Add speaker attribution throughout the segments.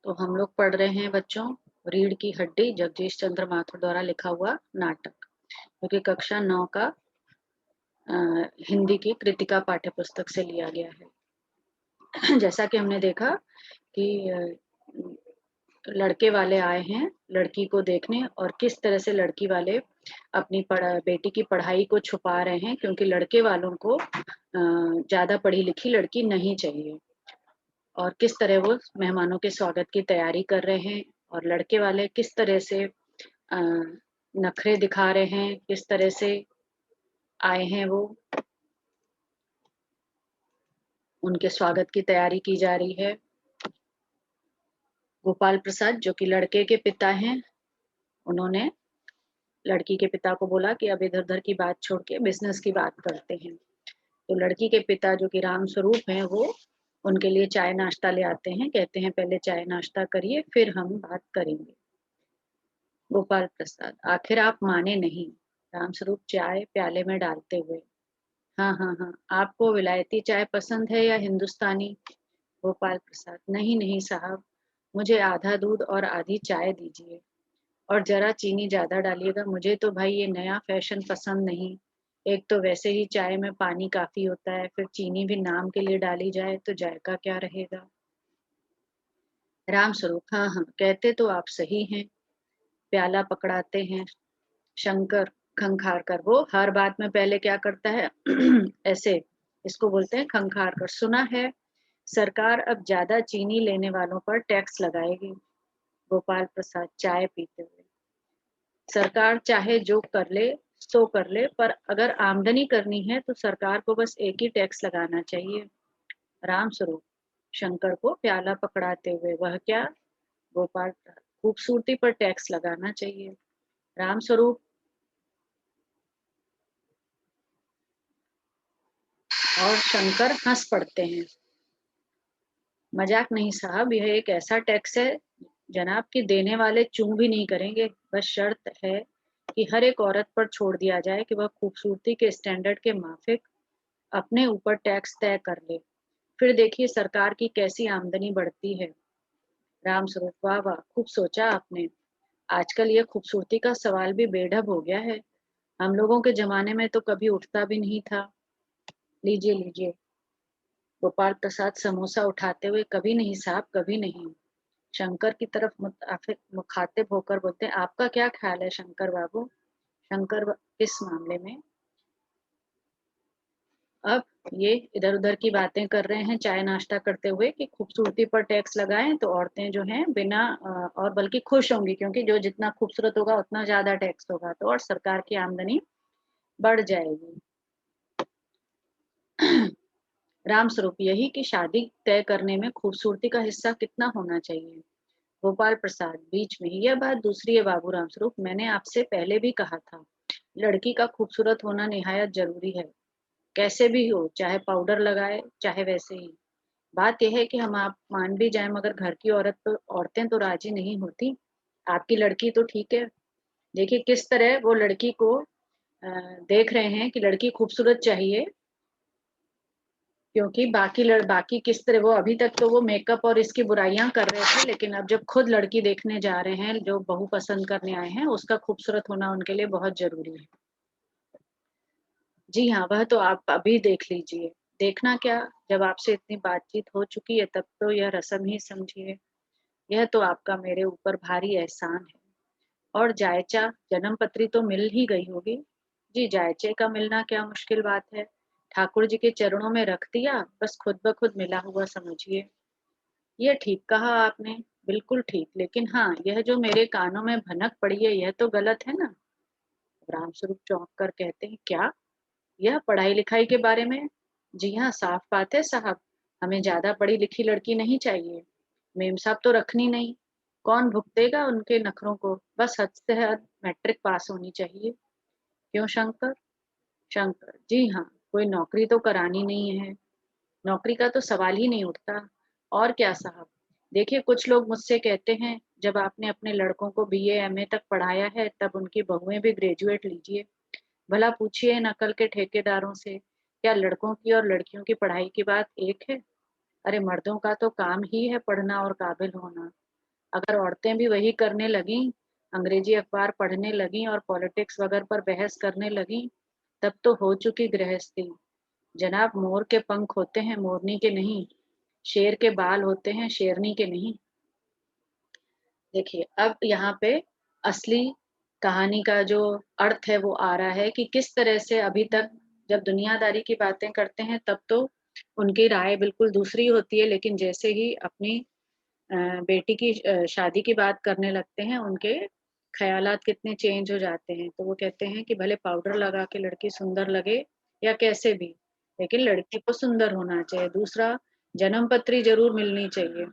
Speaker 1: तो हम लोग पढ़ रहे हैं बच्चों रीढ़ की हड्डी जगदीश चंद्र माथुर द्वारा लिखा हुआ नाटक जो कि कक्षा 9 का हिंदी की कृतिका पाठ्य पुस्तक से लिया गया है। जैसा कि हमने देखा कि लड़के वाले आए हैं लड़की को देखने और किस तरह से लड़की वाले अपनी बेटी की पढ़ाई को छुपा रहे हैं क्योंकि लड़के वालों को ज्यादा पढ़ी लिखी लड़की नहीं चाहिए और किस तरह वो मेहमानों के स्वागत की तैयारी कर रहे हैं और लड़के वाले किस तरह से नखरे दिखा रहे हैं, किस तरह से आए हैं वो, उनके स्वागत की तैयारी की जा रही है। गोपाल प्रसाद जो कि लड़के के पिता हैं, उन्होंने लड़की के पिता को बोला कि अब इधर उधर की बात छोड़ के बिजनेस की बात करते हैं। तो लड़की के पिता जो कि राम स्वरूप हैं वो उनके लिए चाय नाश्ता ले आते हैं, कहते हैं पहले चाय नाश्ता करिए फिर हम बात करेंगे। गोपाल प्रसाद आखिर आप माने नहीं, रामस्वरूप चाय प्याले में डालते हुए। हाँ हाँ हाँ, आपको विलायती चाय पसंद है या हिंदुस्तानी? गोपाल प्रसाद नहीं नहीं साहब, मुझे आधा दूध और आधी चाय दीजिए और जरा चीनी ज्यादा डालिएगा, मुझे तो भाई ये नया फैशन पसंद नहीं। एक तो वैसे ही चाय में पानी काफी होता है, फिर चीनी भी नाम के लिए डाली जाए तो जायका क्या रहेगा? रामस्वरूप हाँ हाँ, कहते तो आप सही हैं। प्याला पकड़ाते हैं शंकर खंखार कर, वो हर बात में पहले क्या करता है ऐसे, इसको बोलते हैं खंखार कर। सुना है सरकार अब ज्यादा चीनी लेने वालों पर टैक्स लगाएगी। गोपाल प्रसाद चाय पीते हुए सरकार चाहे जो कर ले सो कर ले, पर अगर आमदनी करनी है तो सरकार को बस एक ही टैक्स लगाना चाहिए। राम स्वरूप शंकर को प्याला पकड़ाते हुए वह क्या? गोपाल प्रसाद खूबसूरती पर टैक्स लगाना चाहिए। राम स्वरूप और शंकर हंस पड़ते हैं। मजाक नहीं साहब, यह एक ऐसा टैक्स है जनाब कि देने वाले चूं भी नहीं करेंगे। बस शर्त है कि हर एक औरत पर छोड़ दिया जाए कि वह खूबसूरती के स्टैंडर्ड के माफिक अपने ऊपर टैक्स तय कर ले, फिर देखिए सरकार की कैसी आमदनी बढ़ती है। राम स्वरूप वाह वाह, खूब सोचा आपने। आजकल ये खूबसूरती का सवाल भी बेढब हो गया है, हम लोगों के जमाने में तो कभी उठता भी नहीं था। लीजिए लीजिए। गोपाल प्रसाद समोसा उठाते हुए कभी नहीं साहब, कभी नहीं। शंकर की तरफ मुखातिब होकर बोलते हैं आपका क्या ख्याल है शंकर बाबू? किस मामले में? अब ये इधर उधर की बातें कर रहे हैं चाय नाश्ता करते हुए कि खूबसूरती पर टैक्स लगाएं तो औरतें जो हैं बिना और बल्कि खुश होंगी क्योंकि जो जितना खूबसूरत होगा उतना ज्यादा टैक्स होगा तो और सरकार की आमदनी बढ़ जाएगी। राम स्वरूप यही कि शादी तय करने में खूबसूरती का हिस्सा कितना होना चाहिए। गोपाल प्रसाद बीच में ही, यह बात दूसरी है बाबू राम स्वरूप, मैंने आपसे पहले भी कहा था लड़की का खूबसूरत होना निहायत जरूरी है, कैसे भी हो, चाहे पाउडर लगाए चाहे वैसे ही। बात यह है कि हम आप मान भी जाए मगर घर की औरतें तो राजी नहीं होती। आपकी लड़की तो ठीक है, देखिए किस तरह वो लड़की को देख रहे हैं कि लड़की खूबसूरत चाहिए, क्योंकि बाकी किस तरह वो अभी तक तो वो मेकअप और इसकी बुराइयां कर रहे थे, लेकिन अब जब खुद लड़की देखने जा रहे हैं जो बहू पसंद करने आए हैं उसका खूबसूरत होना उनके लिए बहुत जरूरी है। जी हाँ, वह तो आप अभी देख लीजिए। देखना क्या, जब आपसे इतनी बातचीत हो चुकी है तब तो यह रस्म ही समझिए। यह तो आपका मेरे ऊपर भारी एहसान है। और जायचा जन्म पत्री तो मिल ही गई होगी। जी जायचे का मिलना क्या मुश्किल बात है, ठाकुर जी के चरणों में रख दिया, बस खुद ब खुद मिला हुआ समझिए। ये ठीक कहा आपने, बिल्कुल ठीक, लेकिन हाँ यह जो मेरे कानों में भनक पड़ी है यह तो गलत है ना? रामस्वरूप चौंक कर कहते हैं क्या? यह पढ़ाई लिखाई के बारे में? जी हाँ, साफ बात है साहब, हमें ज्यादा पढ़ी लिखी लड़की नहीं चाहिए, मेम साहब तो रखनी नहीं, कौन भुगतेगा उनके नखरों को, बस हद से हद मैट्रिक पास होनी चाहिए। क्यों शंकर? शंकर जी हाँ, कोई नौकरी तो करानी नहीं है, नौकरी का तो सवाल ही नहीं उठता। और क्या साहब, देखिए कुछ लोग मुझसे कहते हैं जब आपने अपने लड़कों को बीए एमए तक पढ़ाया है तब उनकी बहुएं भी ग्रेजुएट लीजिए। भला पूछिए नकल के ठेकेदारों से, क्या लड़कों की और लड़कियों की पढ़ाई की बात एक है? अरे मर्दों का तो काम ही है पढ़ना और काबिल होना, अगर औरतें भी वही करने लगीं, अंग्रेजी अखबार पढ़ने लगीं और पॉलिटिक्स वगैरह पर बहस करने लगीं, तब तो हो चुकी गृहस्थी। जनाब, मोर के पंख होते हैं, मोरनी के नहीं। शेर के बाल होते हैं, शेरनी के नहीं। देखिए, अब यहाँ पे असली कहानी का जो अर्थ है वो आ रहा है कि किस तरह से अभी तक जब दुनियादारी की बातें करते हैं तब तो उनकी राय बिल्कुल दूसरी होती है, लेकिन जैसे ही अपनी अ, बेटी की शादी की बात करने लगते हैं, उनके ख़यालात कितने चेंज हो जाते हैं। तो वो कहते हैं कि भले पाउडर लगा के लड़की सुंदर लगे या कैसे भी, लेकिन लड़की को सुंदर होना चाहिए। दूसरा, जन्म पत्री ज़रूर मिलनी चाहिए।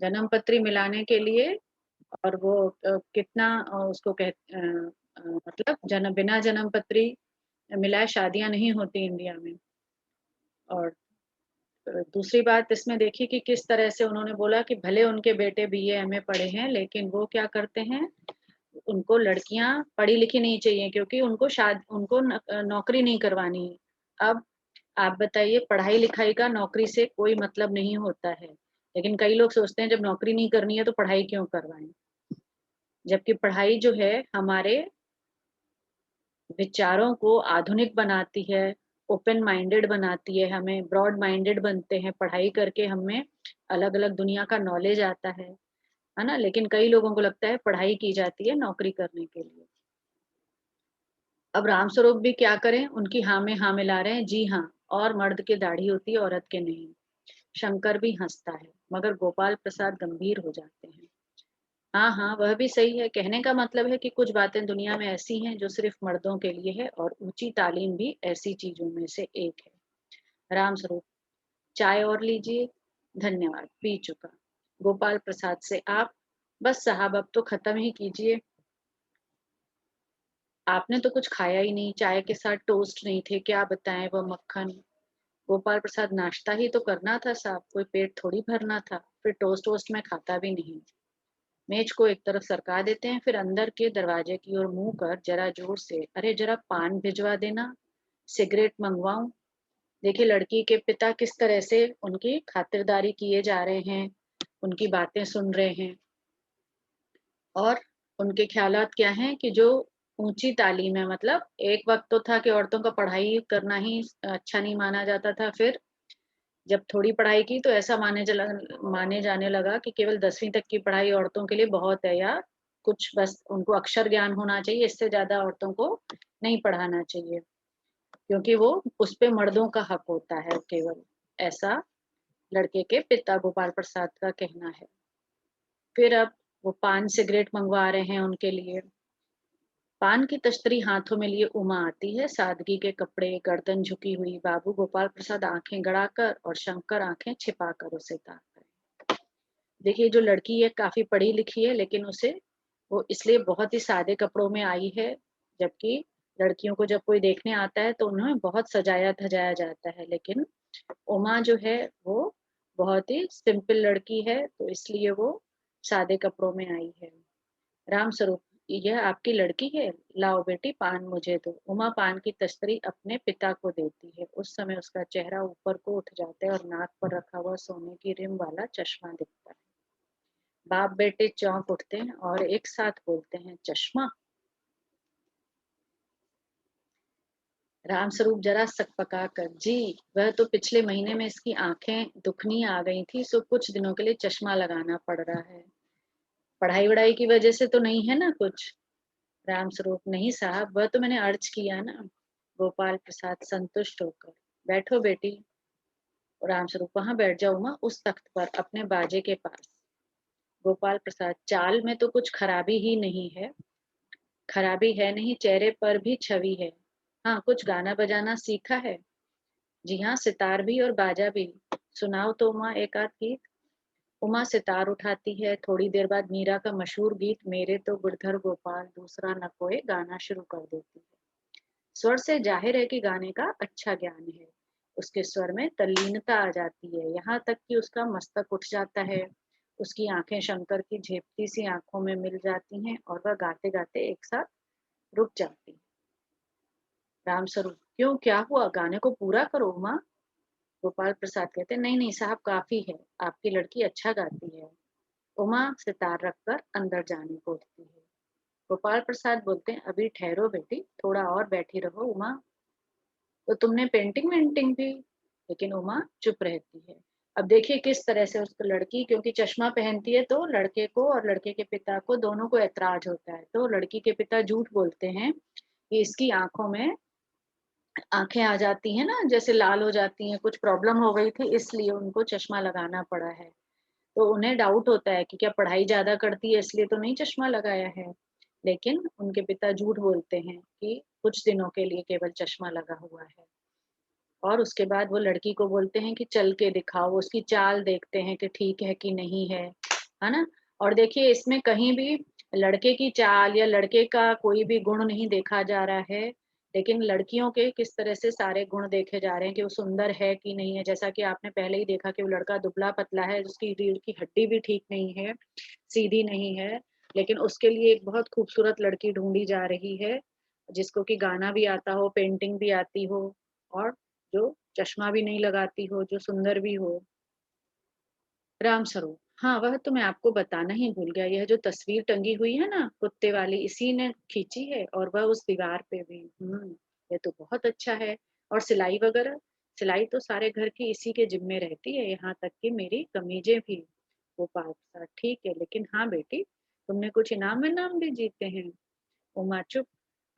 Speaker 1: जन्म पत्री मिलाने के लिए और वो कितना उसको मतलब बिना जन्म पत्री मिलाए शादियाँ नहीं होती इंडिया में। और दूसरी बात इसमें देखिए कि किस तरह से उन्होंने बोला कि भले उनके बेटे बीए, एमए पढ़े हैं, लेकिन वो क्या करते हैं, उनको लड़कियाँ पढ़ी-लिखी नहीं चाहिए क्योंकि उनको नौकरी नहीं करवानी है। अब आप बताइए, पढ़ाई-लिखाई का नौकरी से कोई मतलब नहीं होता है। लेकिन कई लोग सोचते हैं जब नौकरी नहीं करनी है तो पढ़ाई क्यों करवाएँ? जबकि पढ़ाई जो है हमारे विचारों को आधुनिक बनाती है, ओपन माइंडेड बनाती है, हमें ब्रॉड माइंडेड बनते हैं, पढ़ाई करके हमें अलग-अलग दुनिया का नॉलेज आता है ना? लेकिन कई लोगों को लगता है पढ़ाई की जाती है नौकरी करने के लिए। अब रामस्वरूप भी क्या करें, उनकी हाँ में हाँ मिला रहे हैं, जी हाँ, और मर्द की दाढ़ी होती है, औरत के नहीं। शंकर भी हँसता है, मगर गोपाल प्रसाद गंभीर हो जाते हैं। हाँ, हाँ, वह भी सही है। कहने का मतलब है कि कुछ बातें दुनिया में ऐसी हैं जो सिर्फ मर्दों के लिए है और ऊँची तालीम भी ऐसी चीज़ों में से एक है। रामस्वरूप, चाय और लीजिए? धन्यवाद, पी चुका। गोपाल प्रसाद से आप? बस साहब अब तो खत्म ही कीजिए। आपने तो कुछ खाया ही नहीं, चाय के साथ टोस्ट नहीं थे, क्या बताएँ वो मक्खन। गोपाल प्रसाद, नाश्ता ही तो करना था साहब, कोई पेट थोड़ी भरना था, फिर टोस्ट-वोस्ट मैं खाता भी नहीं। मेज को एक तरफ सरका देते हैं, फिर अंदर के दरवाजे की ओर मुंह कर जरा जोर से, अरे जरा पान भिजवा देना, सिगरेट मंगवाऊं। देखिए, लड़की के पिता किस तरह से उनकी खातिरदारी किए जा रहे हैं, उनकी बातें सुन रहे हैं और उनके ख्यालात क्या हैं कि जो ऊंची तालीम है, मतलब एक वक्त तो था कि औरतों का पढ़ाई करना ही अच्छा नहीं माना जाता था, फिर जब थोड़ी पढ़ाई की तो ऐसा माने जाने लगा कि केवल 10वीं तक की पढ़ाई औरतों के लिए बहुत है, या कुछ बस उनको अक्षर ज्ञान होना चाहिए, इससे ज़्यादा औरतों को नहीं पढ़ाना चाहिए, क्योंकि वो उस पे मर्दों का हक होता है केवल, ऐसा लड़के के पिता गोपाल प्रसाद का कहना है। फिर अब वो पान सिगरेट मंगवा रहे हैं उनके लिए। पान की तश्तरी हाथों में लिए उमा आती है, सादगी के कपड़े, गर्दन झुकी हुई। बाबू गोपाल प्रसाद आंखें गड़ाकर और शंकर आंखें छिपाकर उसे ताक रहे। देखिए, जो लड़की है काफी पढ़ी लिखी है, लेकिन उसे वो इसलिए बहुत ही सादे कपड़ों में आई है, जबकि लड़कियों को जब कोई देखने आता है तो उन्हें बहुत सजाया धजाया जाता है, लेकिन उमा जो है वो बहुत ही सिंपल लड़की है, तो इसलिए वो सादे कपड़ों में आई है। राम स्वरूप, यह आपकी लड़की है? लाओ बेटी, पान मुझे दो। उमा पान की तश्तरी अपने पिता को देती है। उस समय उसका चेहरा ऊपर को उठ जाता है और नाक पर रखा हुआ सोने की रिम वाला चश्मा दिखता है। बाप बेटे चौंक उठते हैं और एक साथ बोलते हैं, चश्मा? रामस्वरूप जरा सकपका कर, जी, वह तो पिछले महीने में इसकी आंखें दुखनी आ गई थी, सो कुछ दिनों के लिए चश्मा लगाना पड़ रहा है। पढ़ाई वढ़ाई की वजह से तो नहीं है ना कुछ? रामस्वरूप, नहीं साहब, वह तो मैंने अर्ज किया ना। गोपाल प्रसाद संतुष्ट होकर, बैठो बेटी। रामस्वरूप, वहां बैठ जाओ उमा, उस तख्त पर अपने बाजे के पास। गोपाल प्रसाद, चाल में तो कुछ खराबी ही नहीं है। खराबी है नहीं, चेहरे पर भी छवि है। हाँ, कुछ गाना बजाना सीखा है? जी हाँ, सितार भी और बाजा भी। सुनाओ तो उमा एक आध गीत। उमा सितार उठाती है, थोड़ी देर बाद मीरा का मशहूर गीत मेरे तो गुड़धर गोपाल दूसरा न कोई गाना शुरू कर देती है। स्वर से जाहिर है कि गाने का अच्छा ज्ञान है। उसके स्वर में तल्लीनता आ जाती है, यहाँ तक कि उसका मस्तक उठ जाता है। उसकी आंखें शंकर की झेपती सी आंखों में मिल जाती हैं और वह गाते गाते एक साथ रुक जाती है। रामस्वरूप, क्यों, क्या हुआ, गाने को पूरा करो उमा। गोपाल प्रसाद कहते, नहीं नहीं साहब, काफी है, आपकी लड़की अच्छा गाती है। उमा सितार रखकर अंदर जाने को उठती है। गोपाल प्रसाद बोलते हैं, अभी ठहरो बेटी, थोड़ा और बैठी रहो उमा, तो तुमने पेंटिंग वेंटिंग भी। लेकिन उमा चुप रहती है। अब देखिए किस तरह से उसको लड़की, क्योंकि चश्मा पहनती है तो लड़के को और लड़के के पिता को दोनों को ऐतराज होता है, तो लड़की के पिता झूठ बोलते हैं कि इसकी आंखों में आंखें आ जाती हैं ना, जैसे लाल हो जाती हैं, कुछ प्रॉब्लम हो गई थी इसलिए उनको चश्मा लगाना पड़ा है। तो उन्हें डाउट होता है कि क्या पढ़ाई ज्यादा करती है इसलिए तो नहीं चश्मा लगाया है। लेकिन उनके पिता झूठ बोलते हैं कि कुछ दिनों के लिए केवल चश्मा लगा हुआ है। और उसके बाद वो लड़की को बोलते हैं कि चल के दिखाओ, उसकी चाल देखते हैं कि ठीक है कि नहीं है ना? और देखिए इसमें कहीं भी लड़के की चाल या लड़के का कोई भी गुण नहीं देखा जा रहा है, लेकिन लड़कियों के किस तरह से सारे गुण देखे जा रहे हैं कि वो सुंदर है कि नहीं है। जैसा कि आपने पहले ही देखा कि वो लड़का दुबला-पतला है, उसकी रीढ़ की हड्डी भी ठीक नहीं है, सीधी नहीं है, लेकिन उसके लिए एक बहुत खूबसूरत लड़की ढूँढी जा रही है, जिसको कि गाना भी आता हो, पेंटिंग भी आती हो और जो चश्मा भी नहीं लगाती हो, जो सुंदर भी हो। राम स्वरूप, हाँ, वह तो मैं आपको बताना ही भूल गया। यह जो तस्वीर टंगी हुई है ना कुत्ते वाली, इसी ने खींची है और वह उस दीवार पे भी। ये तो बहुत अच्छा है। और सिलाई वगैरह? सिलाई तो सारे घर की इसी के जिम्मे रहती है, यहाँ तक कि मेरी कमीजें भी। गोपाल प्रसाद, ठीक है, लेकिन हाँ बेटी, तुमने कुछ इनाम विनाम भी जीते हैं। उमा चुप,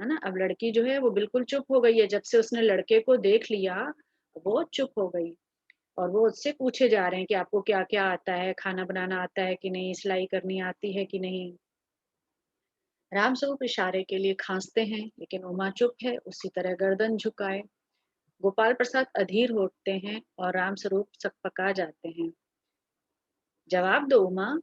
Speaker 1: है ना? अब लड़की जो है वो बिल्कुल चुप हो गई है, जब से उसने लड़के को देख लिया, वो चुप हो गई। और वो उससे पूछे जा रहे हैं कि आपको क्या-क्या आता है, खाना बनाना आता है कि नहीं, सिलाई करनी आती है कि नहीं? रामस्वरूप इशारे के लिए खांसते हैं, लेकिन उमा चुप है, उसी तरह गर्दन झुकाए। गोपाल प्रसाद अधीर होते हैं और रामस्वरूप सकपका जाते हैं। जवाब दो उमा।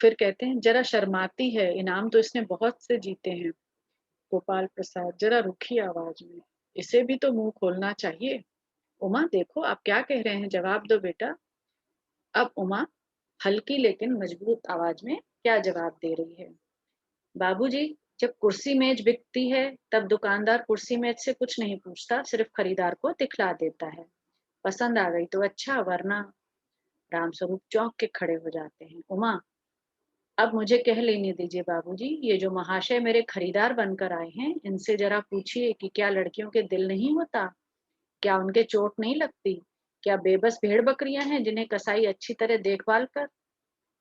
Speaker 1: फिर कहते हैं, जरा शर्माती है, इनाम तो इसने बहुत से जीते हैं। गोपाल प्रसाद जरा रुखी आवाज में, इसे भी तो मुंह खोलना चाहिए। उमा देखो आप क्या कह रहे हैं, जवाब दो बेटा। अब उमा हल्की लेकिन मजबूत आवाज में क्या जवाब दे रही है। बाबूजी, जब कुर्सी मेज बिकती है तब दुकानदार कुर्सी मेज से कुछ नहीं पूछता, सिर्फ खरीदार को दिखला देता है। पसंद आ गई तो अच्छा, वरना। रामस्वरूप चौंक के खड़े हो जाते हैं। उमा, अब मुझे कह लेने दीजिए बाबूजी, ये जो महाशय मेरे खरीदार बनकर आए हैं, इनसे जरा पूछिए कि क्या लड़कियों के दिल नहीं होता, क्या उनके चोट नहीं लगती, क्या बेबस भेड़ बकरियां हैं जिन्हें कसाई अच्छी तरह देखभाल कर।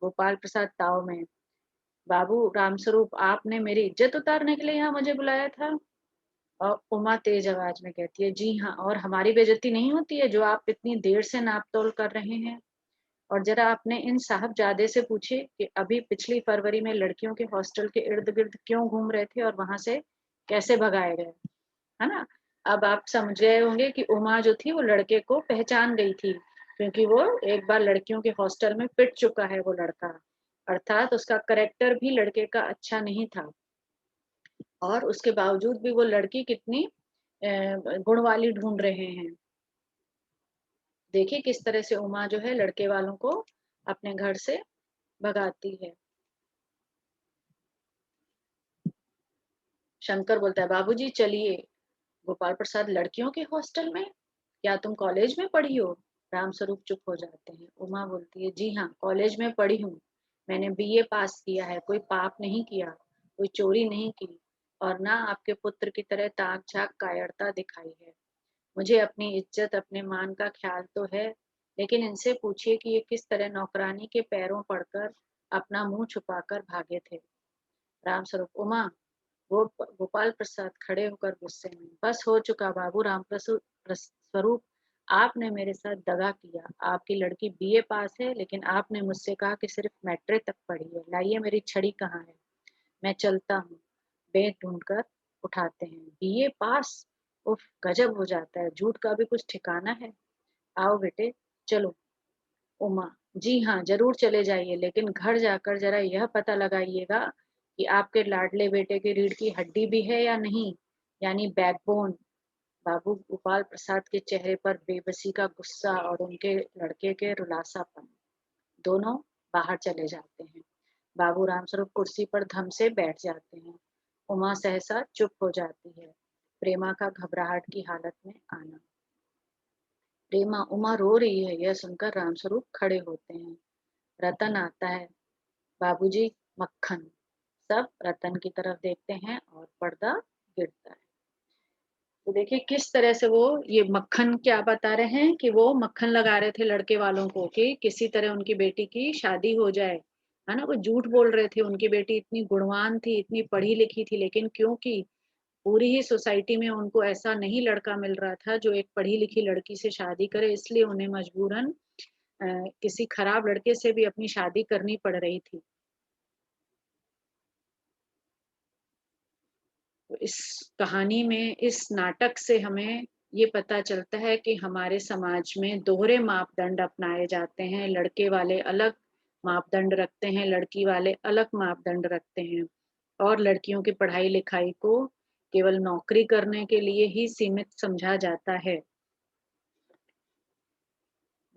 Speaker 1: गोपाल प्रसाद ताव में, बाबू रामस्वरूप, आपने मेरी इज्जत उतारने के लिए यहाँ मुझे बुलाया था। और उमा तेज आवाज में कहती है, जी हाँ, और हमारी बेइज्जती नहीं होती है जो आप इतनी देर से नाप तोल कर रहे हैं। और जरा अपने इन साहबजादे से पूछिए कि अभी पिछली फरवरी में लड़कियों के हॉस्टल के इर्द गिर्द क्यों घूम रहे थे और वहां से कैसे भगाए गए, है ना? अब आप समझ गए होंगे कि उमा जो थी वो लड़के को पहचान गई थी, क्योंकि वो एक बार लड़कियों के हॉस्टल में पिट चुका है वो लड़का। अर्थात उसका करेक्टर भी लड़के का अच्छा नहीं था, और उसके बावजूद भी वो लड़की कितनी गुण वाली ढूंढ रहे हैं। देखिए किस तरह से उमा जो है लड़के वालों को अपने घर से भगाती है। शंकर बोलता है, बाबूजी चलिए। गोपाल प्रसाद, लड़कियों के हॉस्टल में? क्या तुम कॉलेज में पढ़ी हो? रामस्वरूप चुप हो जाते हैं। उमा बोलती है, जी हाँ, कॉलेज में पढ़ी हूँ। मैंने बीए पास किया है, कोई पाप नहीं किया, कोई चोरी नहीं की, और ना आपके पुत्र की तरह ताक झाक कायरता दिखाई है। मुझे अपनी इज्जत अपने मान का ख्याल तो है, लेकिन इनसे पूछिए कि ये किस तरह नौकरानी के पैरों पड़कर अपना मुंह छुपाकर भागे थे। रामस्वरूप, उमा। गोपाल प्रसाद खड़े होकर गुस्से में, बस हो चुका बाबू स्वरूप, आपने मेरे साथ दगा किया। आपकी लड़की बीए पास है, लेकिन आपने मुझसे कहा कि सिर्फ मैट्रिक तक पढ़ी है। लाइए मेरी छड़ी कहाँ है, मैं चलता हूँ। बेत ढूंढकर उठाते हैं। बीए पास? उफ, गजब हो जाता है, झूठ का भी कुछ ठिकाना है। आओ बेटे, चलो। उमा, जी हाँ, जरूर चले जाइए, लेकिन घर जाकर जरा यह पता लगाइएगा कि आपके लाडले बेटे की रीढ़ की हड्डी भी है या नहीं, यानी बैकबोन। बाबू गोपाल प्रसाद के चेहरे पर बेबसी का गुस्सा और उनके लड़के के रुलासापन, दोनों बाहर चले जाते हैं। बाबू रामस्वरूप कुर्सी पर धम से बैठ जाते हैं। उमा सहसा चुप हो जाती है। प्रेमा का घबराहट की हालत में आना। प्रेमा, उमा रो रही है, यह सुनकर रामस्वरूप खड़े होते हैं। रतन आता है। बाबूजी मक्खन, सब रतन की तरफ देखते हैं और पर्दा गिरता है। तो देखिए किस तरह से वो ये मक्खन क्या बता रहे हैं कि वो मक्खन लगा रहे थे लड़के वालों को कि किसी तरह उनकी बेटी की शादी हो जाए, है ना? वो झूठ बोल रहे थे, उनकी बेटी इतनी गुणवान थी, इतनी पढ़ी लिखी थी, लेकिन क्योंकि पूरी ही सोसाइटी में उनको ऐसा नहीं लड़का मिल रहा था जो एक पढ़ी लिखी लड़की से शादी करे, इसलिए उन्हें मजबूरन किसी खराब लड़के से भी अपनी शादी करनी पड़ रही थी। तो इस कहानी में, इस नाटक से हमें ये पता चलता है कि हमारे समाज में दोहरे मापदंड अपनाए जाते हैं। लड़के वाले अलग मापदंड रखते हैं, लड़की वाले अलग मापदंड रखते हैं और लड़कियों की पढ़ाई-लिखाई को केवल नौकरी करने के लिए ही सीमित समझा जाता है।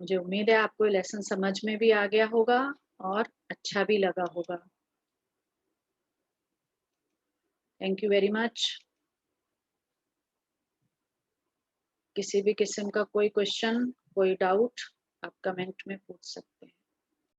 Speaker 1: मुझे उम्मीद है आपको ये लेसन समझ में भी आ गया होगा और अच्छा भी लगा होगा। Thank you very much. किसी भी किस्म का कोई क्वेश्चन, कोई डाउट आप कमेंट में पूछ सकते हैं।